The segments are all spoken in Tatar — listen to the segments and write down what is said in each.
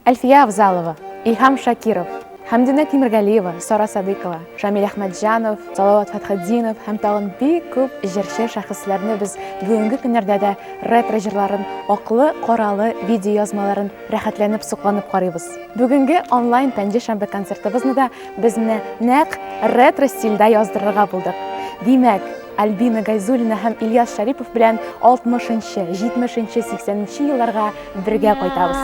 Әлфия Абзалова, Илхам Шакиров, Хамдина Тимиргалиева, Сара Садыкова, Шамиль Ахмаджанов, Салават Фатхаддинов һәм тагын бик күп җырчы шәхесләрне без бүгенге көннәрдә дә ретро җырларын, аклы-каралы видео язмаларын рәхәтләнеп сокланып карыйбыз. Бүгенге онлайн пәнҗешәмбе концертыбызны да без нәкъ ретро стильдә яздырырга булдык. Димәк, Альбина Гайзуллина һәм Ильяс Шарипов белән 60-нчы, 70-нчы, 80-нчы елларга бергә кайтабыз.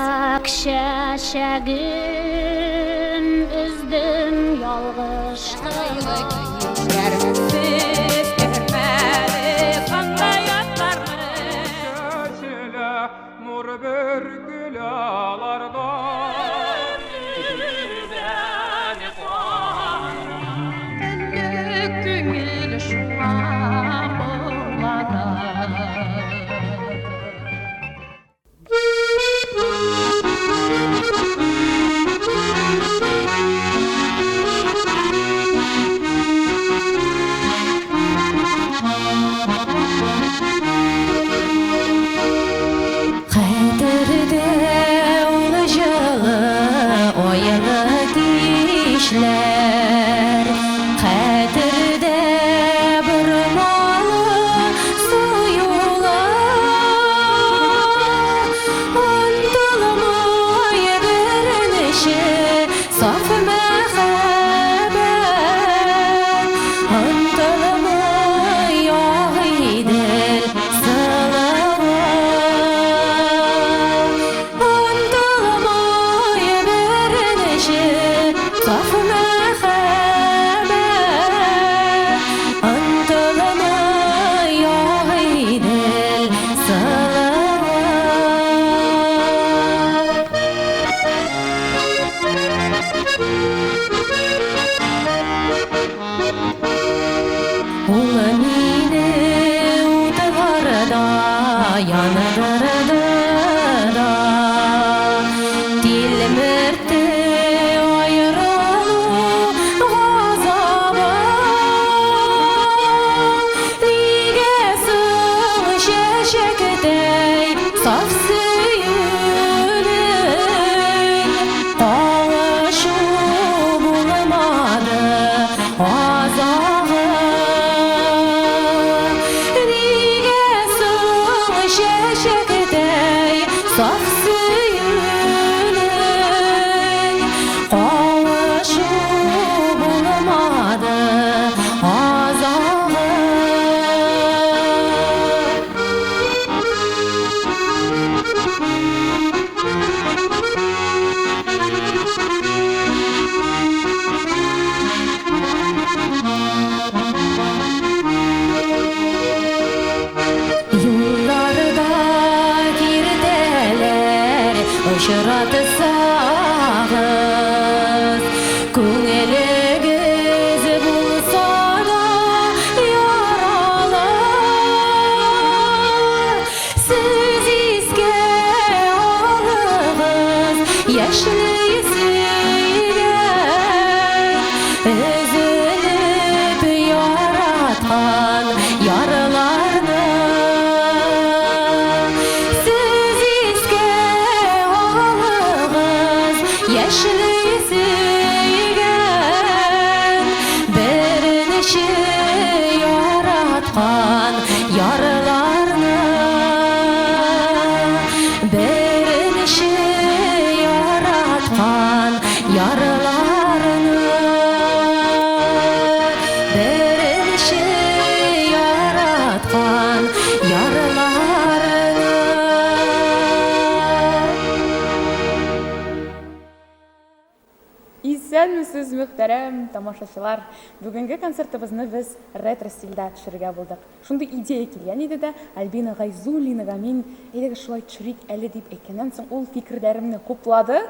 Исәнмесез, мөхтәрәм тамашачылар. Бүгенге концертыбызны без ретро стильдә төшерергә булдык. Шундый идея килгән иде дә, Альбина Гайзуллинага мин әйдәгез шулай төшерик әле дип әйткәннән соң ул фикерләремне хуплады.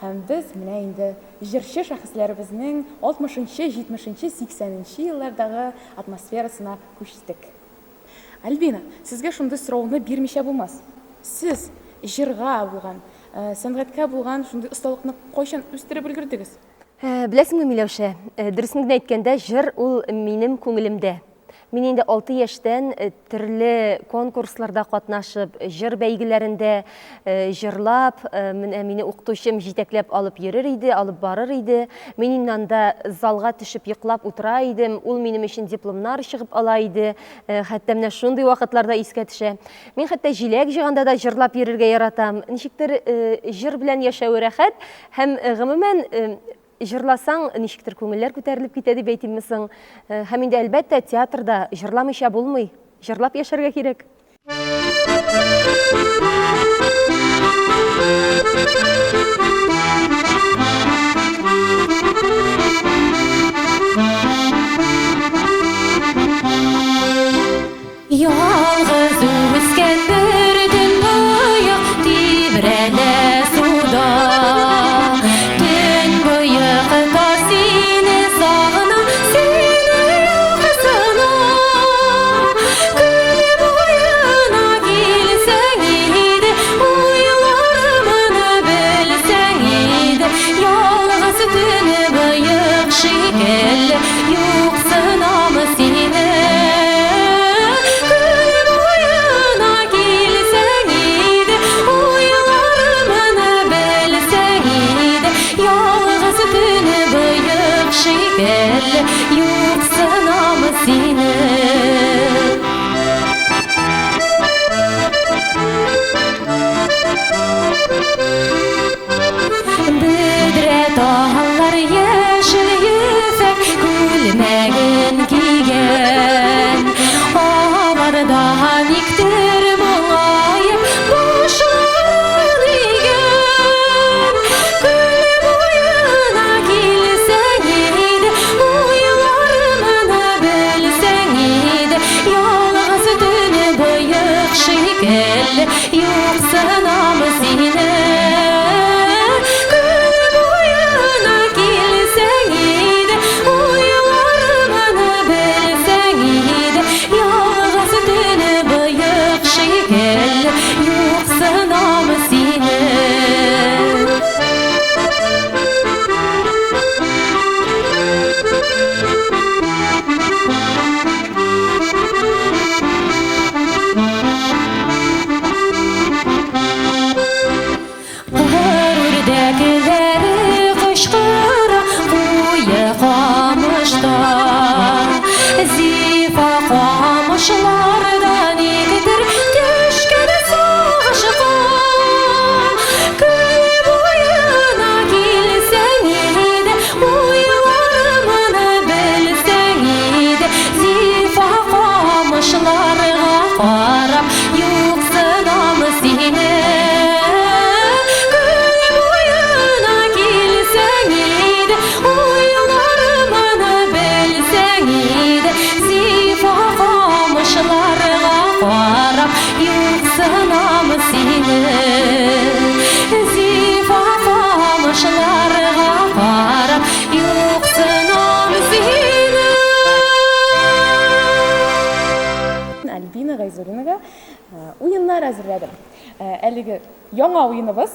Һәм без менә инде җырчы шәхесләребезнең 60-нчы, 70-нчы, 80-нчы еллардагы атмосферасына күчтек. Альбина, сезгә шундый сорауны бирмичә булмас. Сез җырга булган, сәнгатькә булган шундый осталыкны кайчан үстереп өлгердегез? Беләсеңме, Миләүшә, дөресен генә әйткәндә, җыр ул минем күңелемдә. Мин инде 6 яшьтән төрле конкурсларда катнашып, җыр бәйгеләрендә җырлап, мине укытучым җитәкләп алып йөрер иде, алып барыр иде. Мин иннанда залга төшеп йоклап утыра идем. Ул минем өчен дипломнар чыгып ала иде. Хәтта менә шундый вакытларда искә төшә. Мин хәтта җиләк җыганда да җырлап йөрергә яратам. Ничектер җыр белән яшәү рәхәт һәм гомумән җырласаң, ничектер күңелләр күтәрелеп китә дип әйтимме соң. Һәм инде әлбәттә театрда җырламыйча булмый. Җырлап яшәргә кирәк. Ялгыз үскән бер төн буе тибрәлә суда. Төн буе кыта сине сагына, сине юкысына. Күн буена килсәң иде, уйларымны белсәң иде. Ялгыз төн буе шикелле, юксынамы сине. Юксынамы сине. Бүдірә тағалар яшыл ефәк күлмәген киген. Аварда никтер мұңайып бошын иген. Күл бойына келсәң иде, уйларымны белсәң иде. Ялгыз түн бойық шикелле, юксынамы сине. Қамышылардан егітір кешкен сағышқа. Күл бойына келсәң еді, ойларымны білсәң еді. Зифа қамышыларға қарап, юксынамы сине. Күл бойына келсәң еді, ойларымны білсәң еді. Зифа қамышыларға қарап, юксынамы сине. Зифа қамышыларға қарап, юксынамы сине. Альбина Гайзуллинага уеннар әзерләдем. Әлеге яңа уеныбыз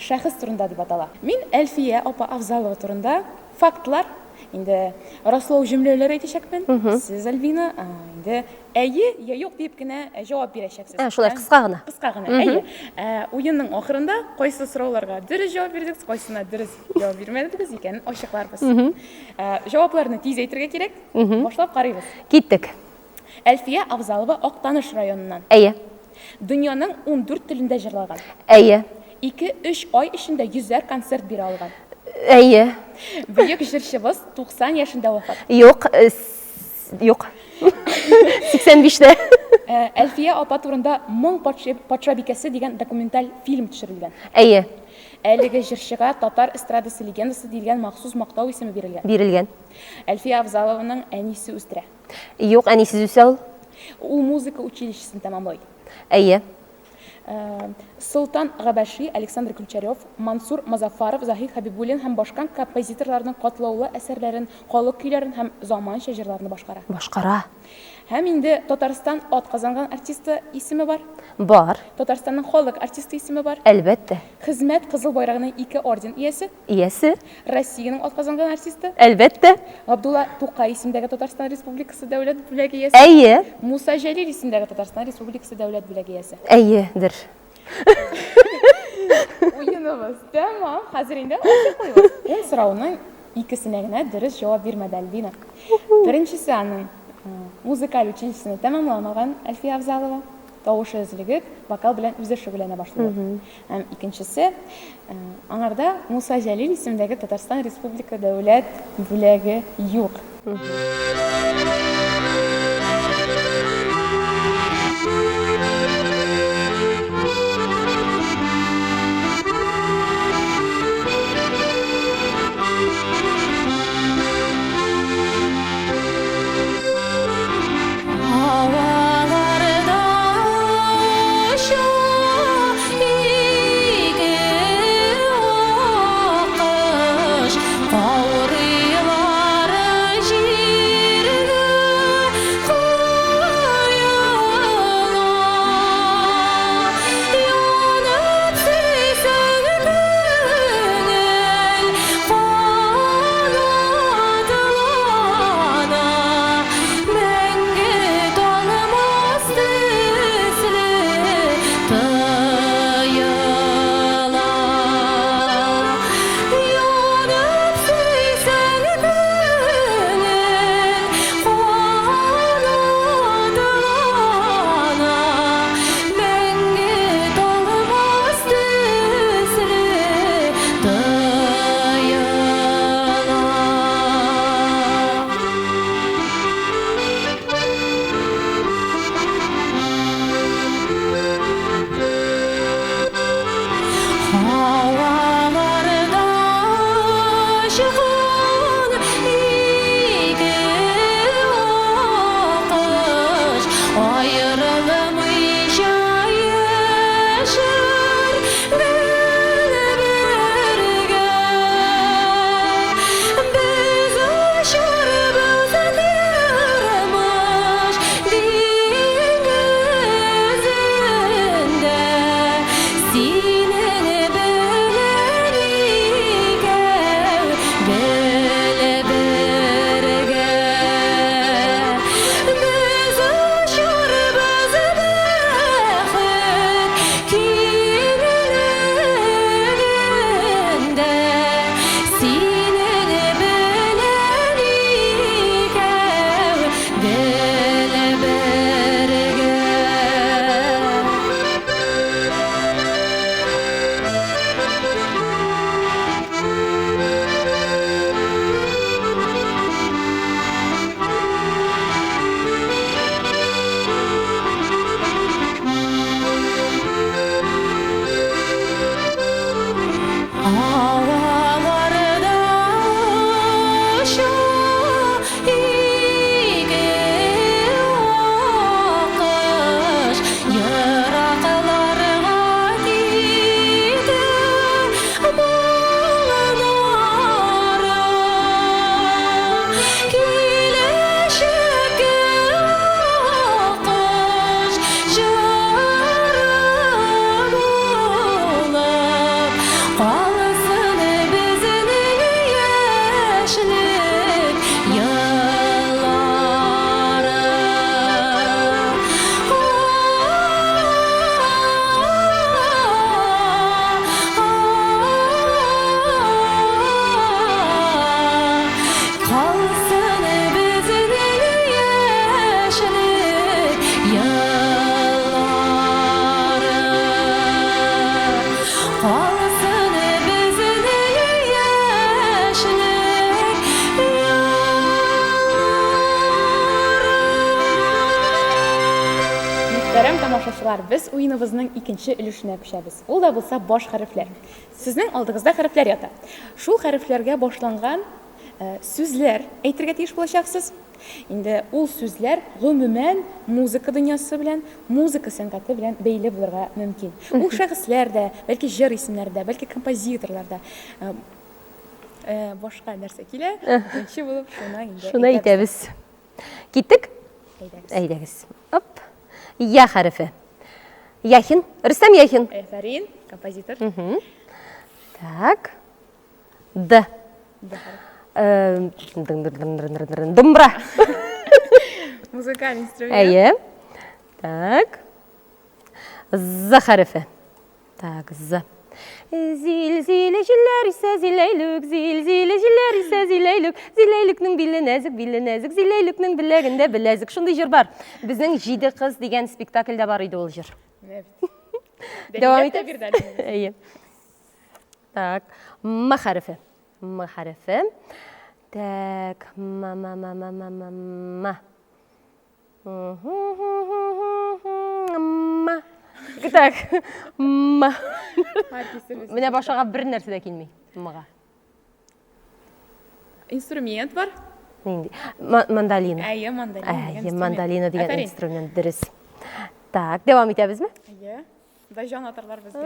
шәхес турында дип атала. Мин Әлфия апа Авзалова турында фактлар, инде раслау җөмләләр әйтәчәкмен. Сез, Альбина, инде әйе я юк дип кенә җавап бирәчәксез. Шулай кыска гына. Кыска гына. Әйе. Уенның ахырында кайсы сорауларга дөрес җавап бирдек, кайсына дөрес җавап бирмәдегез икәнен ачыкларбыз. Җавапларны тиз әйтергә кирәк. Башлап карыйбыз. Киттек. Әлфия Авзалова Актаныш районыннан. Әйе. Дөньяның 14 телендә җырлаган. Әйе. 2-3 ай эчендә йөзләр концерт бирә алган. Әйе. Бөек җырчыбыз 90 яшендә вафат. Юк, юк. 85-тә. Әлфия апа турында «Моң патша бикәсе» дигән документаль фильм төшерелгән. Әйе. Әлеге җырчыга татар эстрадасы легендасы дигән махсус мактау исеме бирелгән. Бирелгән. Әлфия Авзалованың әнисе үстерә. Юк, әнисез үсә ул. Ул музыка училищесын тәмамлый. Әйе. Султан Габаши, Александр Ключарев, Мансур Мазафаров, Захир Хабибуллин һәм башка композиторларның катлаулы әсәрләрен, халык көйләрен һәм заманча җырларны башкара. Башкара. Һәм инде Татарстан атказанган артисты исеме бар. Бар. Татарстанның халык артисты исеме бар. Әлбәттә. Хезмәт Кызыл байрагының 2 орден иясе. Иясе. Россиянең атказанган артисты. Әлбәттә. Габдулла Тукай исемендәге Татарстан Республикасы дәүләт бүләге иясе. Әйе. Муса Җәлил исемендәге Татарстан Республикасы дәүләт бүләге иясе. Әйедер. Уеныбыз тәмам. Хәзер инде ачык куйбыз. Ул сорауның икесенә генә дөрес җавап бирмәде Альбина. Беренчесе аның музыкаль училищесini тәмамламаган Әлфия Авзалова. Тавышы өзлегеп, вокал белән үзе шөгыльләнә башлады. Һәм икенчесе аңарда Муса Җәлил исемендәге Татарстан Республика дәүләт бүләге юк. Мөхтәрәм тамашачылар, без уеныбызның икенче өлешенә күчәбез. Ул да булса баш хәрефләр. Сезнең алдыгызда хәрефләр ята. Шул хәрефләргә башланган сүзләр әйтергә тиеш булачаксыз. Инде ул сүзләр гомумән музыка дөньясы белән, музыка сәнгате белән бәйле булырга мөмкин. Ул шәхесләр дә, бәлки җыр исемнәре дә, бәлки композиторлар да башка нәрсә килә. Беренче булып Шуны әйтәбез. Киттек? Әйдәгез. Оп. Я хәрефе. Яхин. Рөстәм Яхин. Афарин, композитор. Так. Д. Думбра. Музыкальный инструмент. Әйе. Так. З хәрефе. Так, з. Зил-зиле җилләр исә зиләйлек, зил-зиле җилләр исә зиләйлек, зиләйлекнең биле нәзек, зиләйлекнең беләгендә беләзек. Шундый җыр бар. Безнең Җиде кыз дигән спектакльдә бар иде ул җыр. Дәвам итәбез. Әйе. Так, м хәрефе. М хәрефе. Так, ма. Так, ма. Менә башага бер нәрсә дә килми. Мага. Инструмент бар. Нинди? Мандолина. Әйе, мандолина. Әйе, мандолина дигән инструмент дөрес. Так, дәвам итәбезме? Әйе. Да җан атарлар безгә.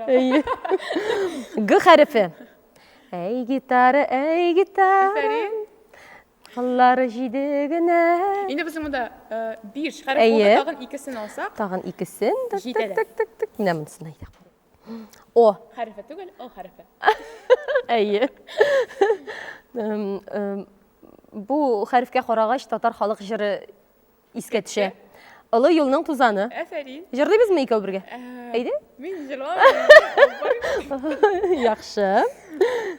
Әйе. Г хәрефе. Әй гитара, Афарин. Кыллары җиде генә. Инде без монда 5 хәреф булды, тагын икесен алсак. Тагын икесен. Җитәләр. Так. Менә монысын әйтәк. О. Хәрефе түгел, О хәрефе. Әйе. Бу хәрефкә карагач татар халык җыры искә төшә. Олы юлның тузаны. Афарин. Җырлыйбызмы икәү бергә? Әйдә? Мин җырлам. Яхшы.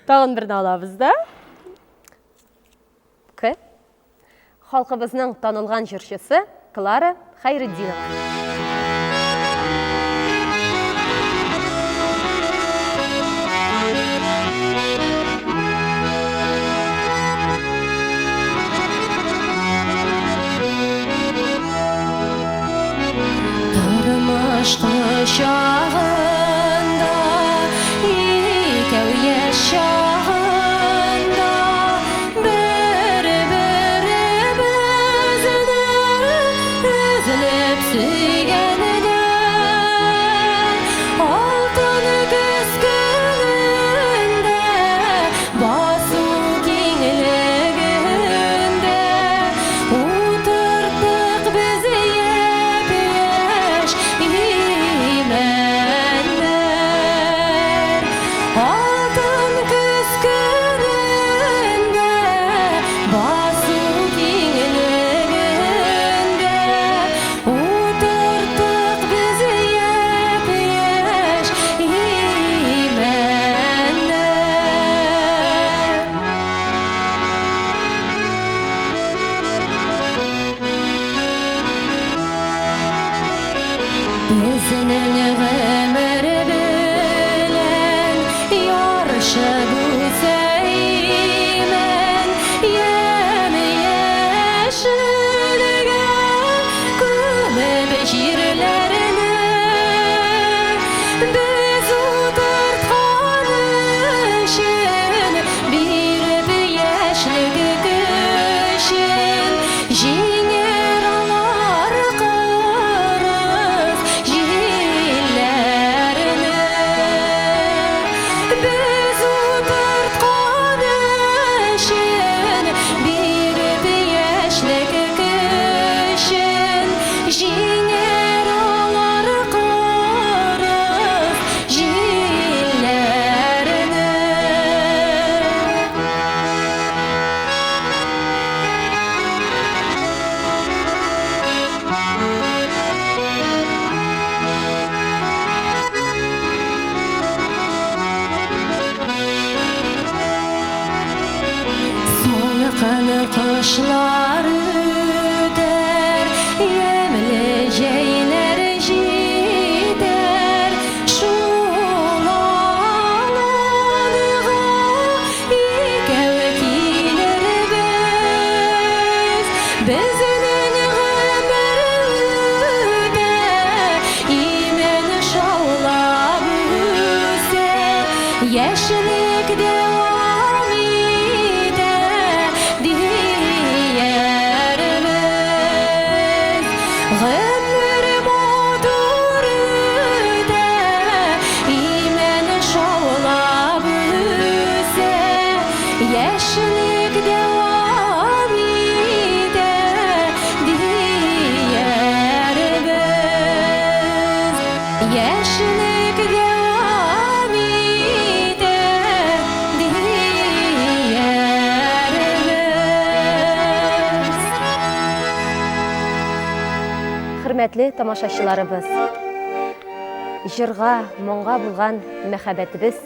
Тагын берне алабыз да. К. Халкыбызның танылган җырчысы Клара Хайретдинова. Çağında, икәү яшь чагында, бер-беребезне өзләп сөйгәндә, алтын көз көнендә, басу киңлегендә, утырдык без япь-яшь имәннәр. Алтын көз көнендә, басу киңлегендә, утырдык без япь-яшь имәннәр. Безнең гомер белән ярышып үсәймен, ямь-яшелгә күмеп җирләрне. Без утырткан өчен, биреп яшьлек көчен, җиңәр алар кырыс җилләрне. Без утырткан өчен, биреп яшьлек көчен, җиңәр алар кырыс җилләрне. Солкын кышлар үтәр, ямьле җәйләр җитәр, шул аланга икәү килербез. Безнең гомер үтә, имән шаулап үсә, яшьлек дәвам итә, Хөрмәтле тамашачыларыбыз, җырга, моңга булган мәхәббәтебез,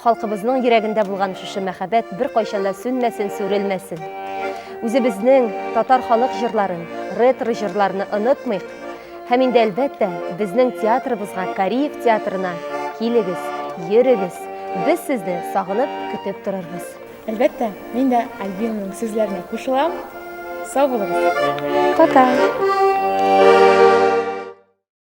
халкыбызның йөрәгендә булган шушы мәхәббәт бер кайчан да сүнмәсен, сүрелмәсен. Үзебезнең татар халык җырларын, ретро җырларны онытмыйк. Һәм инде әлбәттә безнең театрыбызга, Кариев театрына килегез, йөрегез. Без сезне сагынып көтеп торырбыз. Әлбәттә, мин дә Альбинаның сүзләренә кушылам. Сау булыгыз. Пока.